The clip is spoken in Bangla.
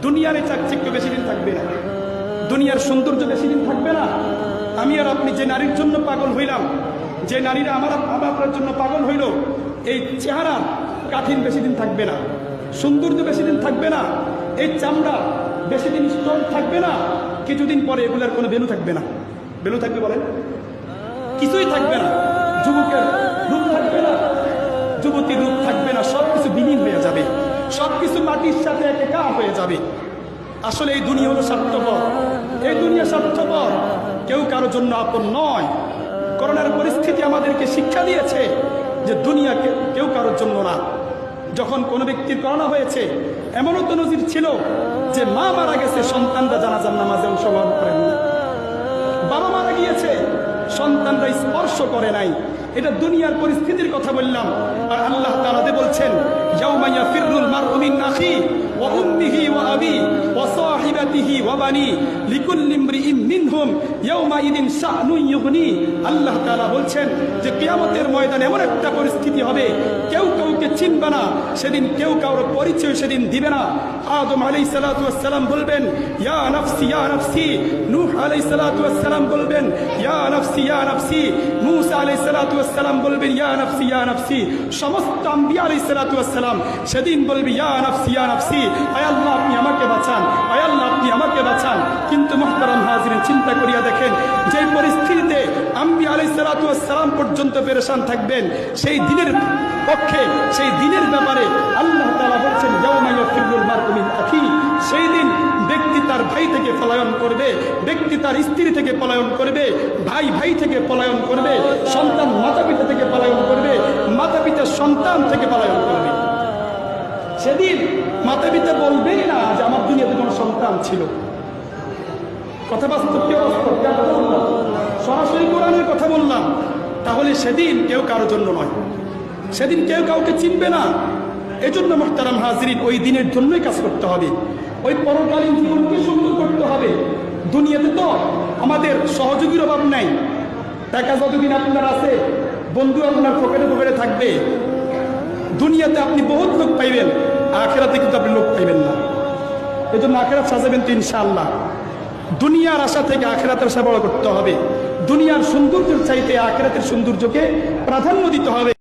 দুনিয়ার এই চাকচিক্য বেশি দিন থাকবে না, দুনিয়ার সৌন্দর্য বেশি দিন থাকবে না। আমি আর আপনি যে নারীর জন্য পাগল হইলাম, যে নারীরা আমার আপনার জন্য পাগল হইল, এই চেহারা কাঠিন বেশি দিন থাকবে না, সৌন্দর্য বেশি দিন থাকবে না, এই চামড়া বেশি দিন স্ট্রং থাকবে না। কিছুদিন পরে এগুলার কোনো ভ্যালু থাকবে না। ভ্যালু থাকবে বলেন? কিছুই থাকবে না। যুবকের রূপ থাকবে না, যুবতীর রূপ থাকবে না, সবকিছু বিলীন হয়ে যাবে, সবকিছু মাটির সাথে একাকার হয়ে যাবে। আসলে এই দুনিয়া হলো স্বার্থপর, এই দুনিয়া স্বার্থপর, কেউ কারো জন্য আপন নয়। করোনার পরিস্থিতি আমাদেরকে শিক্ষা দিয়েছে যে দুনিয়া কেউ কারোর জন্য না। যখন কোনো ব্যক্তির করোনা হয়েছে, এমনও তো নজির ছিল যে মা মারা গেছে, সন্তানরা জানাজার নামাজে অংশগ্রহণ করেননি। বাবা মারা গিয়েছে, সন্তানরা স্পর্শ করে নাই। এটা দুনিয়ার পরিস্থিতির কথা বললাম। আর আল্লাহ তাআলা বলছেন, ইয়াউমা ইয়াফিরুল মারউ মিন আখি ওয়া উম্মিহি ওয়া আবি ওয়া সাহিবাতিহি ওয়া বানি লিকুল্লি ইমরিইন মিনহুম ইয়াউমা ইদিন শানুন ইউগনি। আল্লাহ তাআলা বলছেন যে কিয়ামতের ময়দানে এমন একটা পরিস্থিতি হবে, কেউ কাউকে চিনবে না, সেদিন কেউ কারোর পরিচয় সেদিন দিবে না। আদম আলাইহিস সালাতু ওয়াস সালাম বলবেন, ইয়া নাফসি ইয়া নাফসি। নূহ আলাইহিস সালাতু ওয়াস সালাম বলবেন, ইয়া নাফসি ইয়া নাফসি। মূসা আলাইহিস সালাতু ওয়াস সালাম বলবেন, ইয়া নাফসি ইয়া নাফসি। সমস্ত আম্বিয়া আলাইহিস সালাতু ওয়াস সালাম সেদিন বলবে, ইয়া নাফসি ইয়া নাফসি, আয় আল্লাহ আপনি আমাকে বাঁচান, আয় আল্লাহ আপনি আমাকে বাঁচান। কিন্তু মুহতারাম হাজিরিন, চিন্তা করিয়া দেখেন, যে পরিস্থিতিতে আম্বিয়া আলাইহিস সালাতু ওয়াস সালাম পর্যন্ত পেরেশান থাকবেন, সেই দিনের পক্ষে, সেই দিনের ব্যাপারে আল্লাহ তাআলা বলছেন, ইয়াউমা ইয়াফিরুল মারউ মিন আখি। সেই দিন ব্যক্তি তার ভাই থেকে পলায়ন করবে, ব্যক্তি তার স্ত্রী থেকে পলায়ন করবে, ভাই ভাই থেকে পলায়ন করবে, সন্তান মাতা পিতা থেকে পলায়ন করবে, মাতা পিতা সন্তান থেকে পলায়ন করবে। সেদিন মাতা পিতা বলবেই না যে আমার দুনিয়াতে কোনো সন্তান ছিল। কথা বাস্তব, কেউ বাস্তব, সরাসরি কোরআনের কথা বললাম। তাহলে সেদিন কেউ কারোর জন্য নয়, সেদিন কেউ কাউকে চিনবে না। এজন্য মুহতারাম হাজিরিন, ওই দিনের জন্যই কাজ করতে হবে, ওই পরকালীন জীবনকে সুন্দর করতে হবে। দুনিয়াতে তো আমাদের সহযোগীর অভাব নাই। টাকা যতদিন আপনার আছে, বন্ধু আপনার পকেটে পকেটে থাকবে। দুনিয়াতে আপনি বহুত লোক পাইবেন, আখিরাতে কিন্তু আপনি লোক পাইবেন না। এই জন্য আখিরাত সাজাবেন তো ইনশাআল্লাহ। দুনিয়ার আশা থেকে আখিরাতের আশা বড় করতে হবে। দুনিয়ার সৌন্দর্যের চাইতে আখিরাতের সৌন্দর্যকে প্রাধান্য দিতে হবে।